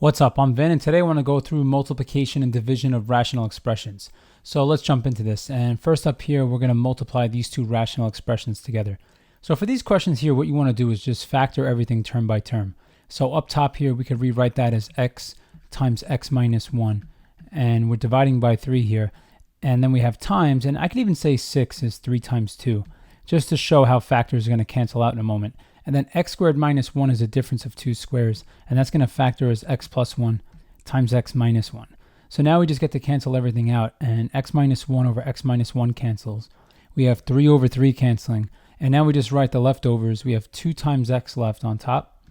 What's up? I'm Vin, and today I want to go through multiplication and division of rational expressions. So let's jump into this. And first up here, we're going to multiply these two rational expressions together. So for these questions here, what you want to do is just factor everything term by term. So up top here, we could rewrite that as x times x minus 1. And we're dividing by 3 here. And then we have times, and I could even say 6 is 3 times 2, just to show how factors are going to cancel out in a moment. And then x squared minus 1 is a difference of two squares, and that's going to factor as x plus 1 times x minus 1. So now we just get to cancel everything out, and x minus 1 over x minus 1 cancels. We have 3 over 3 canceling, and now we just write the leftovers. We have 2 times x left on top,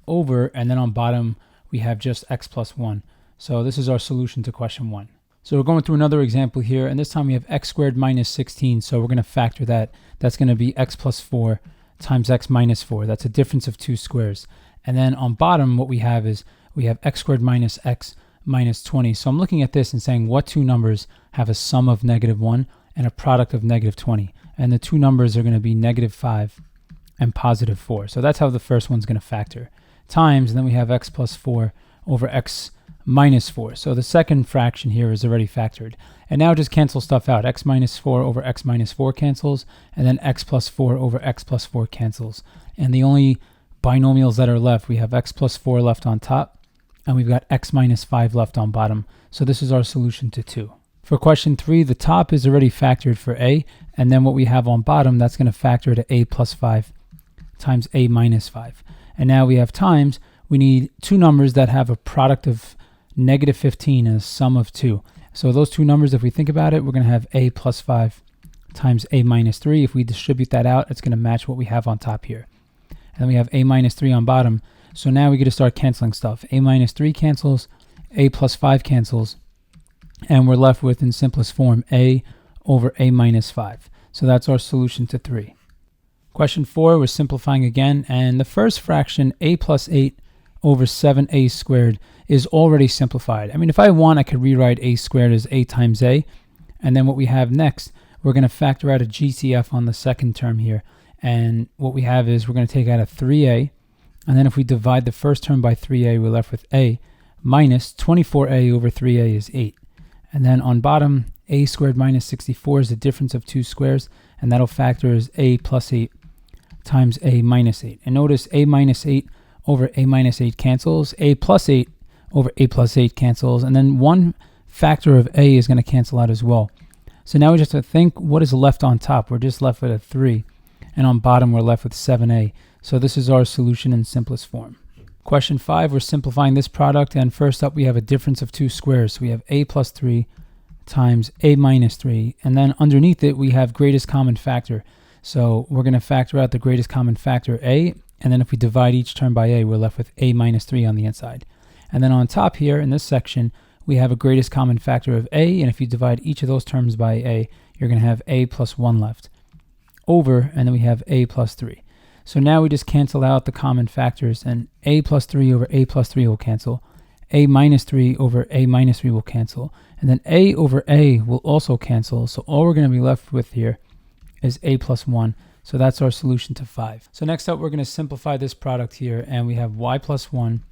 over, and then on bottom we have just x plus 1. So this is our solution to question 1. So we're going through another example here, and this time we have x squared minus 16, so we're going to factor that. That's going to be x plus 4 times x minus 4. That's a difference of two squares. And then on bottom, what we have is we have x squared minus x minus 20. So I'm looking at this and saying what two numbers have a sum of -1 and a product of -20. And the two numbers are going to be -5 and +4. So that's how the first one's going to factor. Times, and then we have x plus 4 over x minus 4. So the second fraction here is already factored. And now just cancel stuff out. X minus 4 over x minus 4 cancels, and then x plus 4 over x plus 4 cancels. And the only binomials that are left, we have x plus 4 left on top, and we've got x minus 5 left on bottom. So this is our solution to 2. For question 3, the top is already factored for a, and then what we have on bottom, that's going to factor to a plus 5 times a minus 5. And now we have times, we need two numbers that have a product of -15 and a sum of 2. So those two numbers, if we think about it, we're going to have a plus 5 times a minus 3. If we distribute that out, it's going to match what we have on top here. And then we have a minus 3 on bottom. So now we get to start canceling stuff. A minus 3 cancels, a plus 5 cancels, and we're left with, in simplest form, a over a minus 5. So that's our solution to 3. Question 4, we're simplifying again, and the first fraction, a plus 8 over 7a squared, is already simplified. I mean, if I want, I could rewrite a squared as a times a, and then what we have next, we're going to factor out a GCF on the second term here, and what we have is we're going to take out a 3a, and then if we divide the first term by 3a, we're left with a minus 24a over 3a is 8. And then on bottom, a squared minus 64 is the difference of two squares, and that'll factor as a plus 8 times a minus 8. And notice a minus 8 over a minus 8 cancels, a plus 8 over a plus 8 cancels, and then one factor of a is going to cancel out as well. So now we just have to think what is left on top. We're just left with a 3, and on bottom we're left with 7a. So this is our solution in simplest form. Question 5, we're simplifying this product, and first up we have a difference of two squares. So we have a plus 3 times a minus 3, and then underneath it we have greatest common factor. So we're going to factor out the greatest common factor, a, and then if we divide each term by a, we're left with a minus 3 on the inside. And then on top here in this section, we have a greatest common factor of a, and if you divide each of those terms by a, you're going to have a plus 1 left, over, and then we have a plus 3. So now we just cancel out the common factors, and a plus 3 over a plus 3 will cancel, a minus 3 over a minus 3 will cancel, and then a over a will also cancel. So all we're going to be left with here is a plus 1. So that's our solution to 5. So next up, we're going to simplify this product here, and we have y plus 1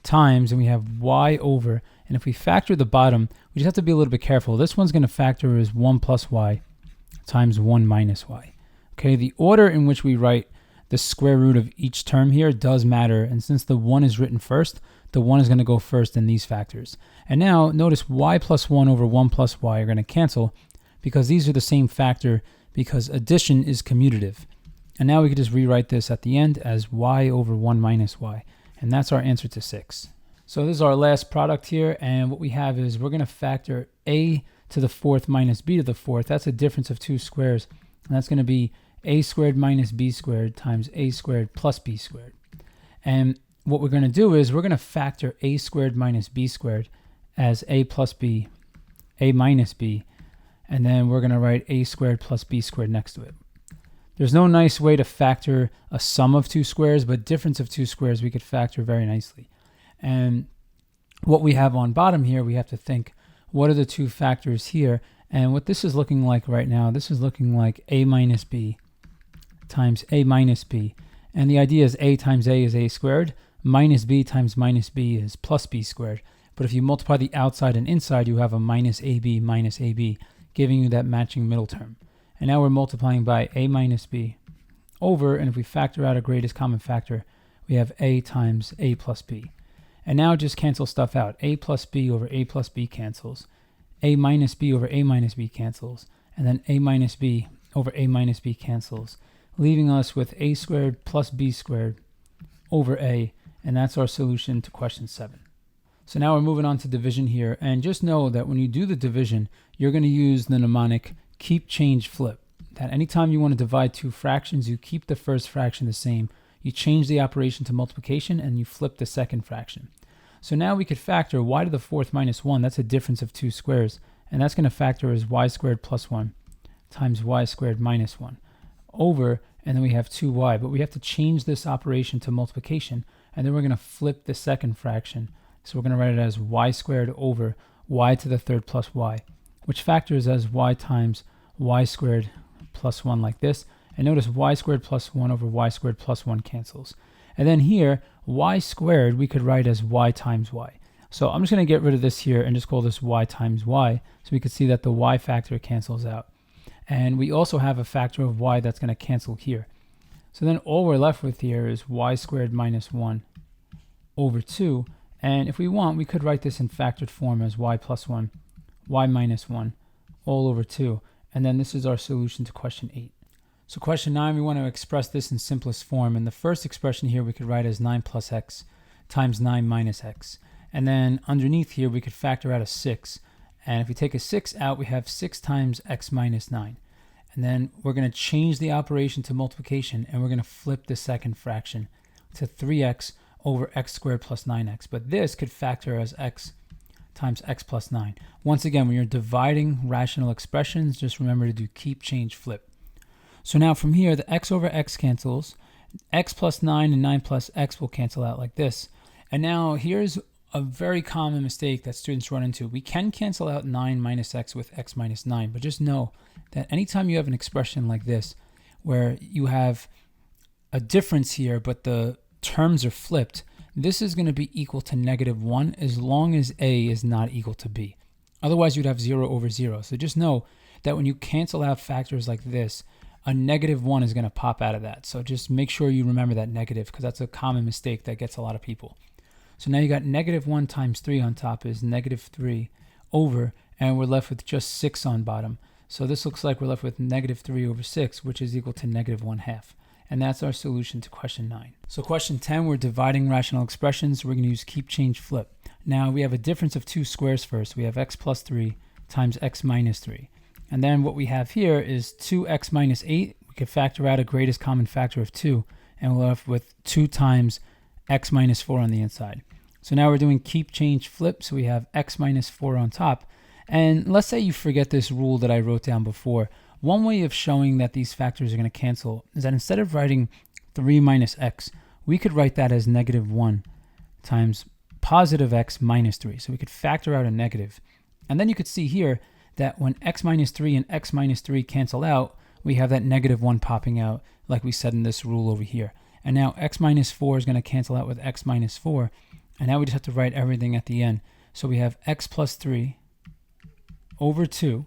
times, and we have y over, and if we factor the bottom, we just have to be a little bit careful. This one's going to factor as 1 plus y times 1 minus y. Okay, the order in which we write the square root of each term here does matter, and since the 1 is written first, the 1 is going to go first in these factors. And now notice y plus 1 over 1 plus y are going to cancel because these are the same factor, because addition is commutative. And now we can just rewrite this at the end as y over 1 minus y. And that's our answer to 6. So this is our last product here, and what we have is we're going to factor a to the 4th minus b to the 4th. That's a difference of two squares, and that's going to be a squared minus b squared times a squared plus b squared. And what we're going to do is we're going to factor a squared minus b squared as a plus b, a minus b, and then we're going to write a squared plus b squared next to it. There's no nice way to factor a sum of two squares, but difference of two squares we could factor very nicely. And what we have on bottom here, we have to think, what are the two factors here? And what this is looking like right now, this is looking like a minus b times a minus b. And the idea is a times a is a squared, minus b times minus b is plus b squared. But if you multiply the outside and inside, you have a minus ab, giving you that matching middle term. And now we're multiplying by a minus b over, and if we factor out a greatest common factor, we have a times a plus b. And now just cancel stuff out. A plus b over a plus b cancels. A minus b over a minus b cancels. And then a minus b over a minus b cancels, leaving us with a squared plus b squared over a, and that's our solution to question 7. So now we're moving on to division here, and just know that when you do the division, you're going to use the mnemonic keep, change, flip. That anytime you want to divide two fractions, you keep the first fraction the same, you change the operation to multiplication, and you flip the second fraction. So now we could factor y to the fourth minus 1, that's a difference of two squares, and that's going to factor as y squared plus 1 times y squared minus 1 over, and then we have 2y, but we have to change this operation to multiplication, and then we're going to flip the second fraction. So we're going to write it as y squared over y to the third plus y, which factors as y times y squared plus 1 like this. And notice y squared plus 1 over y squared plus 1 cancels. And then here, y squared we could write as y times y. So I'm just going to get rid of this here and just call this y times y, so we could see that the y factor cancels out. And we also have a factor of y that's going to cancel here. So then all we're left with here is y squared minus 1 over 2. And if we want, we could write this in factored form as y plus 1, y minus 1, all over 2. And then this is our solution to question 8. So question 9, we want to express this in simplest form. And the first expression here we could write as 9 plus x times 9 minus x. And then underneath here we could factor out a 6. And if we take a 6 out, we have 6 times x minus 9. And then we're going to change the operation to multiplication, and we're going to flip the second fraction to 3x over x squared plus 9x. But this could factor as x times x plus 9. Once again, when you're dividing rational expressions, just remember to do keep, change, flip. So now from here, the x over x cancels. X plus 9 and 9 plus x will cancel out like this. And now here's a very common mistake that students run into. We can cancel out 9 minus x with x minus 9, but just know that anytime you have an expression like this, where you have a difference here, but the terms are flipped, this is going to be equal to -1 as long as a is not equal to b. Otherwise, you'd have 0 over 0. So just know that when you cancel out factors like this, a -1 is going to pop out of that. So just make sure you remember that negative, because that's a common mistake that gets a lot of people. So now you got -1 times 3 on top is -3 over, and we're left with just 6 on bottom. So this looks like we're left with -3 over 6, which is equal to -1/2. And that's our solution to question 9. So question 10, we're dividing rational expressions. We're going to use keep, change, flip. Now we have a difference of two squares first. We have x plus 3 times x minus 3. And then what we have here is 2x minus 8. We could factor out a greatest common factor of 2, and we're left with 2 times x minus 4 on the inside. So now we're doing keep, change, flip. So we have x minus 4 on top. And let's say you forget this rule that I wrote down before. One way of showing that these factors are going to cancel is that instead of writing 3 minus x, we could write that as -1 times positive x minus 3. So we could factor out a negative. And then you could see here that when x minus 3 and x minus 3 cancel out, we have that -1 popping out like we said in this rule over here. And now x minus 4 is going to cancel out with x minus 4. And now we just have to write everything at the end. So we have x plus 3 over 2.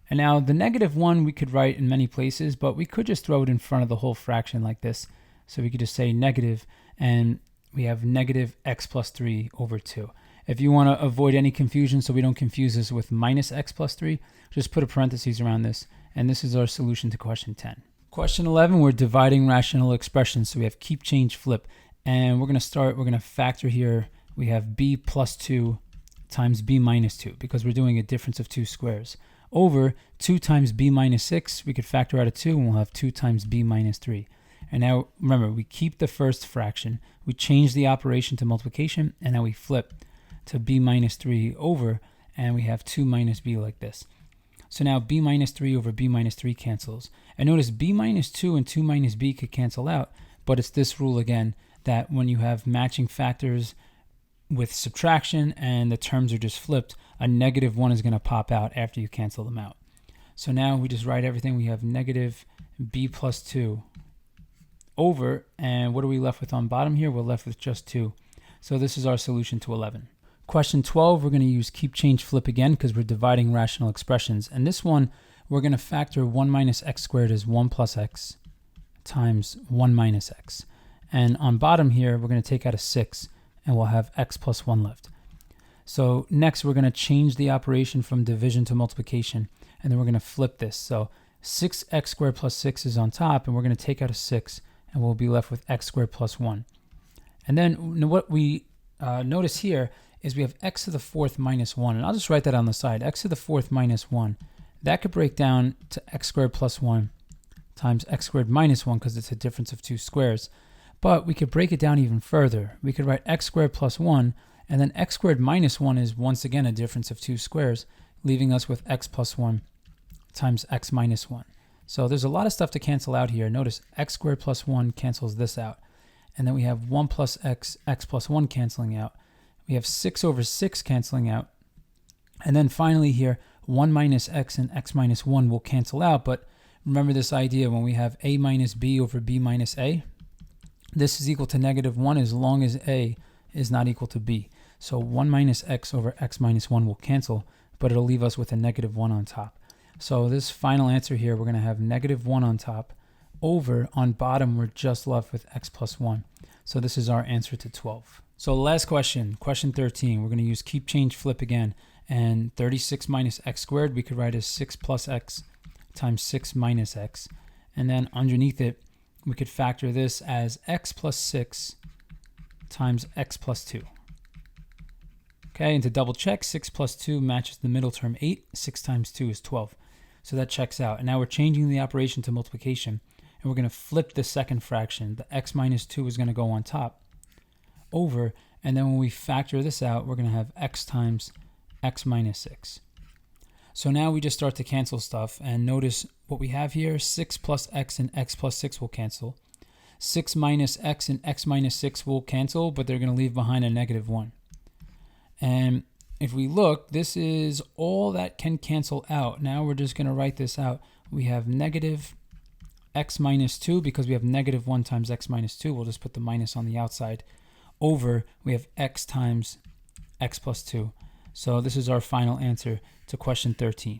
And now the -1 we could write in many places, but we could just throw it in front of the whole fraction like this. So we could just say negative, and we have negative x plus 3 over 2. If you want to avoid any confusion so we don't confuse this with minus x plus 3, just put a parentheses around this, and this is our solution to question 10. Question 11, we're dividing rational expressions. So we have keep, change, flip. And we're going to factor here. We have b plus 2 times b minus 2, because we're doing a difference of two squares, over 2 times b minus 6. We could factor out a 2, and we'll have 2 times b minus 3. And now, remember, we keep the first fraction. We change the operation to multiplication, and now we flip to b minus 3 over, and we have 2 minus b like this. So now b minus 3 over b minus 3 cancels. And notice b minus 2 and 2 minus b could cancel out, but it's this rule again, that when you have matching factors with subtraction and the terms are just flipped, a -1 is going to pop out after you cancel them out. So now we just write everything. We have negative b plus 2 over, and what are we left with on bottom here? We're left with just 2. So this is our solution to 11. Question 12, we're going to use keep, change, flip again because we're dividing rational expressions. And this one, we're going to factor 1 minus x squared as 1 plus x times 1 minus x. And on bottom here, we're going to take out a 6, and we'll have x plus 1 left. So next, we're going to change the operation from division to multiplication, and then we're going to flip this. So 6x squared plus 6 is on top, and we're going to take out a 6, and we'll be left with x squared plus 1. And then what we notice here is we have x to the 4th minus 1. And I'll just write that on the side. X to the 4th minus 1. That could break down to x squared plus 1 times x squared minus 1 because it's a difference of 2 squares. But we could break it down even further. We could write x squared plus 1, and then x squared minus 1 is once again a difference of 2 squares, leaving us with x plus 1 times x minus 1. So there's a lot of stuff to cancel out here. Notice x squared plus 1 cancels this out. And then we have 1 plus x, x plus 1 canceling out. We have 6 over 6 canceling out. And then finally here, 1 minus x and x minus 1 will cancel out. But remember this idea when we have a minus b over b minus a? This is equal to negative 1 as long as a is not equal to b. So 1 minus x over x minus 1 will cancel, but it'll leave us with a negative 1 on top. So this final answer here, we're going to have negative 1 on top. Over on bottom, we're just left with x plus 1. So this is our answer to 12. So last question, question 13. We're going to use keep, change, flip again. And 36 minus x squared, we could write as 6 plus x times 6 minus x. And then underneath it, we could factor this as x plus 6 times x plus 2. Okay, and to double check, 6 plus 2 matches the middle term 8. 6 times 2 is 12. So that checks out. And now we're changing the operation to multiplication. And we're going to flip the second fraction. The x minus 2 is going to go on top over. And then when we factor this out, we're going to have x times x minus 6. So now we just start to cancel stuff. And notice what we have here. 6 plus x and x plus 6 will cancel. 6 minus x and x minus 6 will cancel, but they're going to leave behind a negative 1. And if we look, this is all that can cancel out. Now we're just going to write this out. We have negative x minus 2 because we have negative 1 times x minus 2. We'll just put the minus on the outside. Over, we have x times x plus 2. So this is our final answer to question 13.